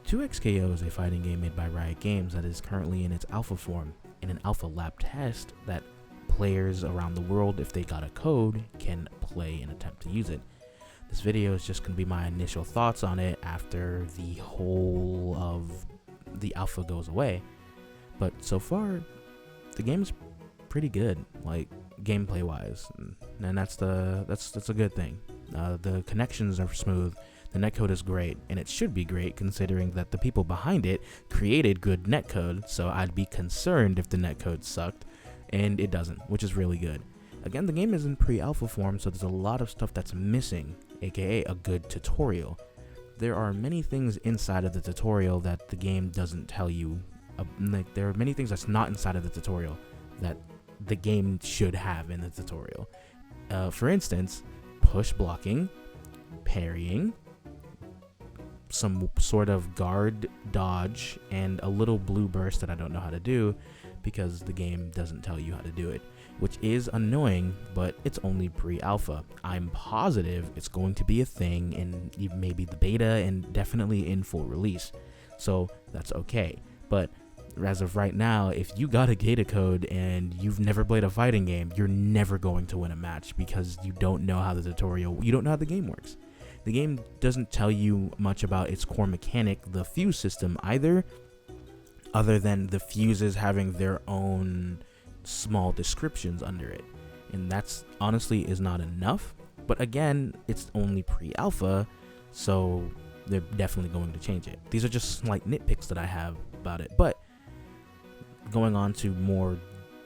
2XKO is a fighting game made by Riot Games that is currently in its alpha form. In an alpha lab test that players around the world, if they got a code, can play and attempt to use it. This video is just going to be my initial thoughts on it after the whole of the alpha goes away. But so far, the game's pretty good, like gameplay wise, and that's a good thing. The connections are smooth, the netcode is great, and it should be great considering that the people behind it created good netcode, so I'd be concerned if the netcode sucked, and it doesn't, which is really good. Again, the game is in pre-alpha form, so there's a lot of stuff that's missing, aka a good tutorial. There are many things inside of the tutorial that the game doesn't tell you. There are many things that's not inside of the tutorial that the game should have in the tutorial. For instance, push blocking, parrying, some sort of guard dodge, and a little blue burst that I don't know how to do because the game doesn't tell you how to do it, which is annoying, but it's only pre-alpha. I'm positive it's going to be a thing in maybe the beta and definitely in full release, so that's okay. But as of right now, if you got a data code and you've never played a fighting game, you're never going to win a match because you don't know how you don't know how the game works. The game doesn't tell you much about its core mechanic, the fuse system, either, other than the fuses having their own small descriptions under it. And that's honestly is not enough. But again, it's only pre-alpha, so they're definitely going to change it. These are just slight nitpicks that I have about it. But going on to more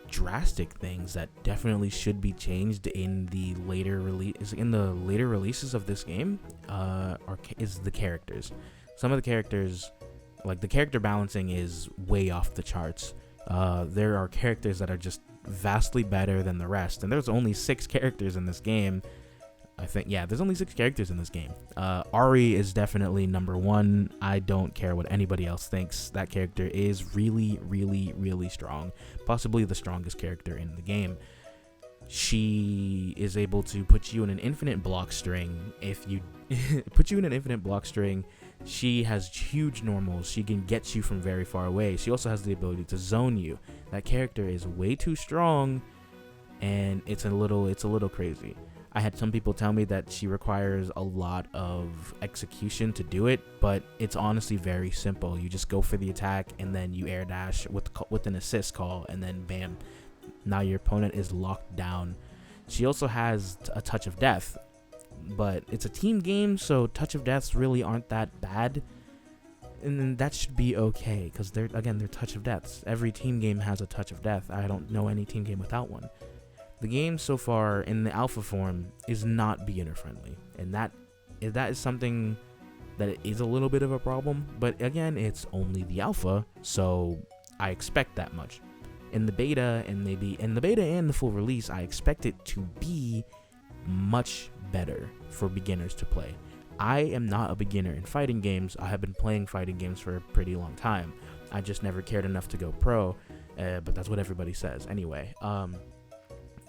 drastic things that definitely should be changed in the later releases of this game is the characters. Some of the characters, like the character balancing, is way off the charts. There are characters that are just vastly better than the rest, and there's only 6 characters in this game. I think, yeah, there's only 6 characters in this game. Ahri is definitely number 1. I don't care what anybody else thinks. That character is really, really, really strong. Possibly the strongest character in the game. She is able to put you in an infinite block string. If you put you in an infinite block string, she has huge normals. She can get you from very far away. She also has the ability to zone you. That character is way too strong, and it's a little crazy. I had some people tell me that she requires a lot of execution to do it, but it's honestly very simple. You just go for the attack and then you air dash with an assist call, and then bam, now your opponent is locked down. She also has a touch of death, but it's a team game, so touch of deaths really aren't that bad, and then that should be okay because they're touch of deaths. Every team game has a touch of death. I don't know any team game without one. The game so far in the alpha form is not beginner friendly, and that is something that is a little bit of a problem, but again, it's only the alpha, so I expect that much. In the beta and the full release, I expect it to be much better for beginners to play. I am not a beginner in fighting games. I have been playing fighting games for a pretty long time. I just never cared enough to go pro, but that's what everybody says anyway.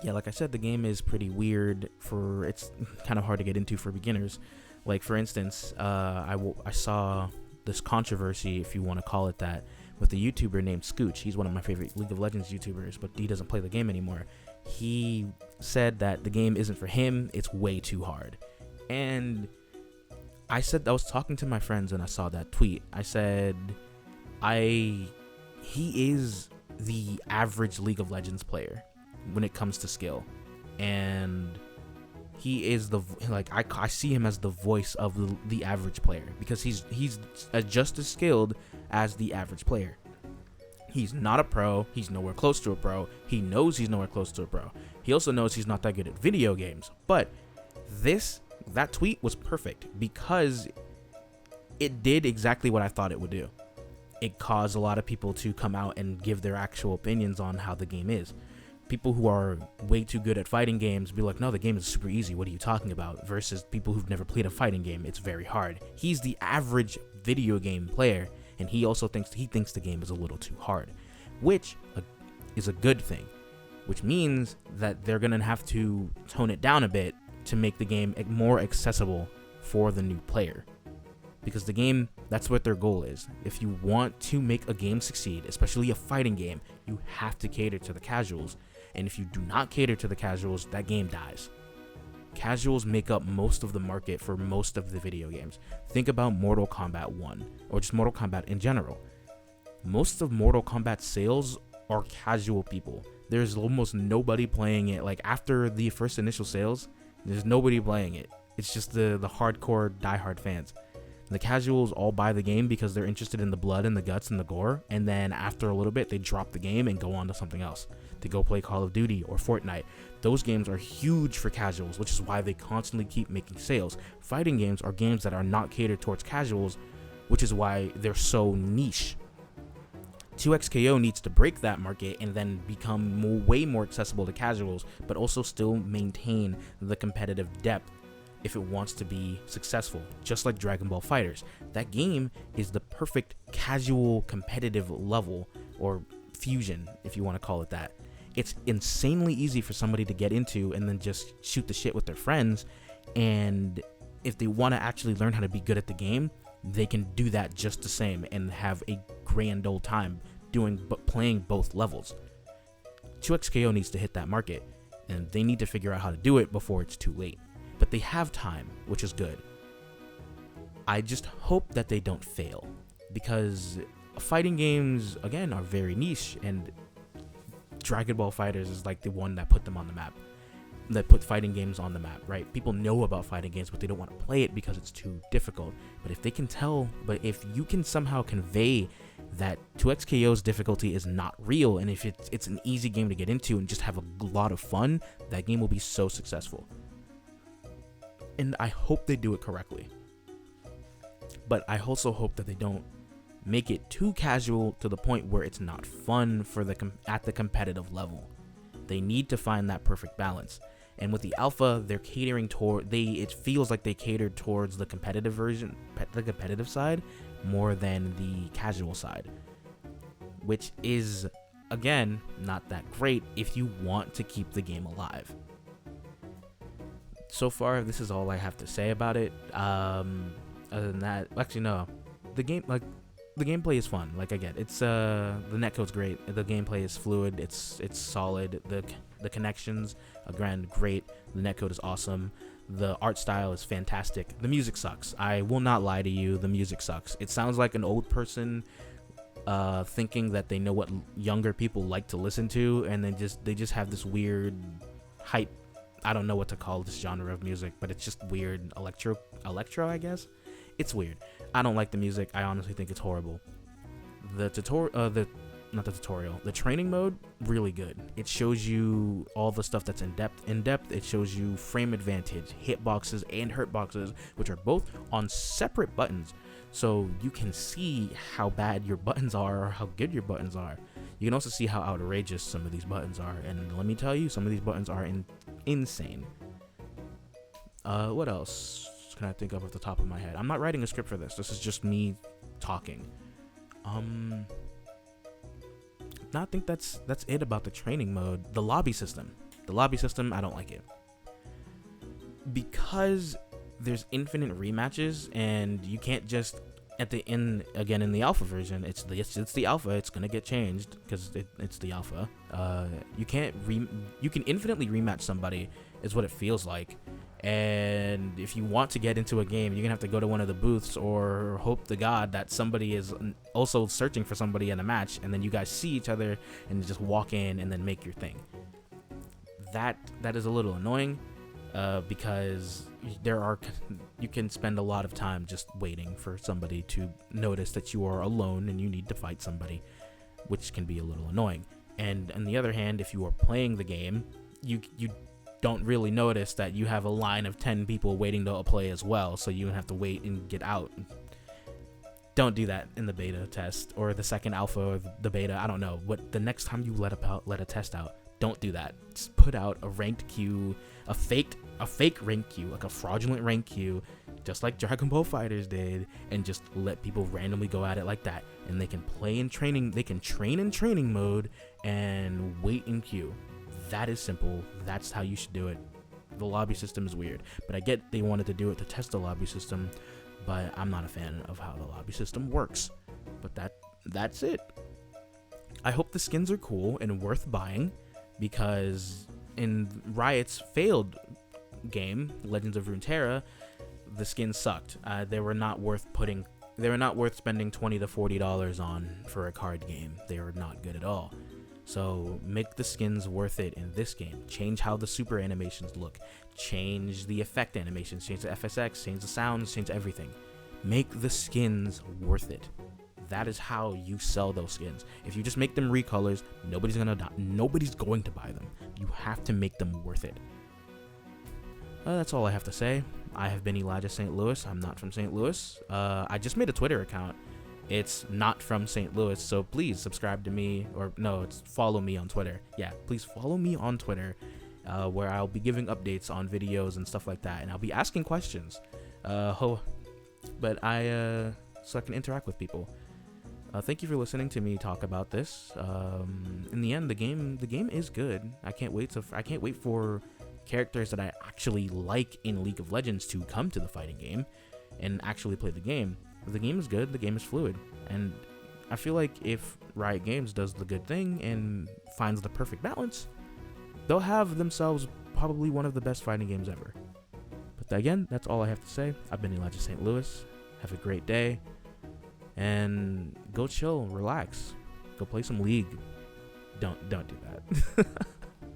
Yeah, like I said, the game is pretty weird. It's kind of hard to get into for beginners. Like, for instance, I saw this controversy, if you want to call it that, with a YouTuber named Scooch. He's one of my favorite League of Legends YouTubers, but he doesn't play the game anymore. He said that the game isn't for him. It's way too hard. And I was talking to my friends and I saw that tweet. I said, he is the average League of Legends player when it comes to skill, and he is I see him as the voice of the average player, because he's just as skilled as the average player. He's not a pro. He's nowhere close to a pro. He knows he's nowhere close to a pro. He also knows he's not that good at video games. But that tweet was perfect because it did exactly what I thought it would do. It caused a lot of people to come out and give their actual opinions on how the game is. People who are way too good at fighting games be like, no, the game is super easy, what are you talking about? Versus people who've never played a fighting game, it's very hard. He's the average video game player, and he also thinks the game is a little too hard, which is a good thing, which means that they're gonna have to tone it down a bit to make the game more accessible for the new player, because the game That's what their goal is. If you want to make a game succeed, especially a fighting game, you have to cater to the casuals. And if you do not cater to the casuals, that game dies. Casuals make up most of the market for most of the video games. Think about Mortal Kombat 1, or just Mortal Kombat in general. Most of Mortal Kombat sales are casual people. There's almost nobody playing it. Like, after the first initial sales, there's nobody playing it. It's just the hardcore, diehard fans. The casuals all buy the game because they're interested in the blood and the guts and the gore, and then after a little bit, they drop the game and go on to something else. To go play Call of Duty or Fortnite. Those games are huge for casuals, which is why they constantly keep making sales. Fighting games are games that are not catered towards casuals, which is why they're so niche. 2XKO needs to break that market and then become way more accessible to casuals, but also still maintain the competitive depth if it wants to be successful, just like Dragon Ball FighterZ. That game is the perfect casual competitive level, or fusion, if you want to call it that. It's insanely easy for somebody to get into and then just shoot the shit with their friends, and if they want to actually learn how to be good at the game, they can do that just the same and have a grand old time playing both levels. 2XKO needs to hit that market, and they need to figure out how to do it before it's too late. But they have time, which is good. I just hope that they don't fail, because fighting games, again, are very niche, and Dragon Ball FighterZ is like the one that put them on the map, that put fighting games on the map, right? People know about fighting games, but they don't want to play it because it's too difficult. But if you can somehow convey that 2XKO's difficulty is not real, and if it's an easy game to get into and just have a lot of fun, that game will be so successful. And I hope they do it correctly. But I also hope that they don't make it too casual to the point where it's not fun at the competitive level. They need to find that perfect balance. And with the alpha, they're catering it feels like they catered towards the competitive side more than the casual side, which is, again, not that great if you want to keep the game alive. So far, this is all I have to say about it. Other than that, actually no, the gameplay is fun. Like, again, it's the netcode's great. The gameplay is fluid. It's solid. The connections, again, great. The netcode is awesome. The art style is fantastic. The music sucks. I will not lie to you. The music sucks. It sounds like an old person thinking that they know what younger people like to listen to, and they just have this weird hype. I don't know what to call this genre of music, but it's just weird electro, I guess. It's weird. I don't like the music. I honestly think it's horrible. The training mode, really good. It shows you all the stuff that's in depth. It shows you frame advantage, hitboxes, and hurtboxes, which are both on separate buttons. So you can see how bad your buttons are or how good your buttons are. You can also see how outrageous some of these buttons are. And let me tell you, some of these buttons are insane. What else can I think of off the top of my head? I'm not writing a script for this. This is just me talking. I think that's it about the training mode. The lobby system, I don't like it because there's infinite rematches, and you can't just in the alpha version. It's the alpha. It's gonna get changed because it's the alpha. You can infinitely rematch somebody, is what it feels like. And if you want to get into a game, you're gonna have to go to one of the booths or hope to God that somebody is also searching for somebody in a match, and then you guys see each other and just walk in and then make your thing. That is a little annoying because you can spend a lot of time just waiting for somebody to notice that you are alone and you need to fight somebody, which can be a little annoying. And on the other hand, if you are playing the game, you don't really notice that you have a line of 10 people waiting to play as well, so you have to wait and get out. Don't do that in the beta test or the second alpha or the beta. I don't know. The next time you let a test out, don't do that. Just put out a ranked queue, a fake ranked queue, like a fraudulent ranked queue, just like Dragon Ball FighterZ did, and just let people randomly go at it like that, and they can play in training. They can train in training mode and wait in queue. That is simple. That's how you should do it. The lobby system is weird, but I get they wanted to do it to test the lobby system, but I'm not a fan of how the lobby system works. But that's it. I hope the skins are cool and worth buying, because in Riot's failed game, Legends of Runeterra, the skins sucked. They were not worth spending $20 to $40 on for a card game. They were not good at all. So make the skins worth it in this game. Change how the super animations look. Change the effect animations. Change the FSX. Change the sounds. Change everything. Make the skins worth it. That is how you sell those skins. If you just make them recolors, nobody's going to buy them. You have to make them worth it. That's all I have to say. I have been Elijah St. Louis. I'm not from St. Louis. I just made a Twitter account. It's not from St. Louis, so please subscribe to me, it's follow me on Twitter. Yeah, please follow me on Twitter, where I'll be giving updates on videos and stuff like that, and I'll be asking questions, so I can interact with people. Thank you for listening to me talk about this. In the end, the game is good. I can't wait for characters that I actually like in League of Legends to come to the fighting game and actually play the game. The game is good, the game is fluid, and I feel like if Riot Games does the good thing and finds the perfect balance, they'll have themselves probably one of the best fighting games ever. But again, that's all I have to say. I've been Elijah St. Louis. Have a great day, and go chill, relax, go play some League. Don't do that.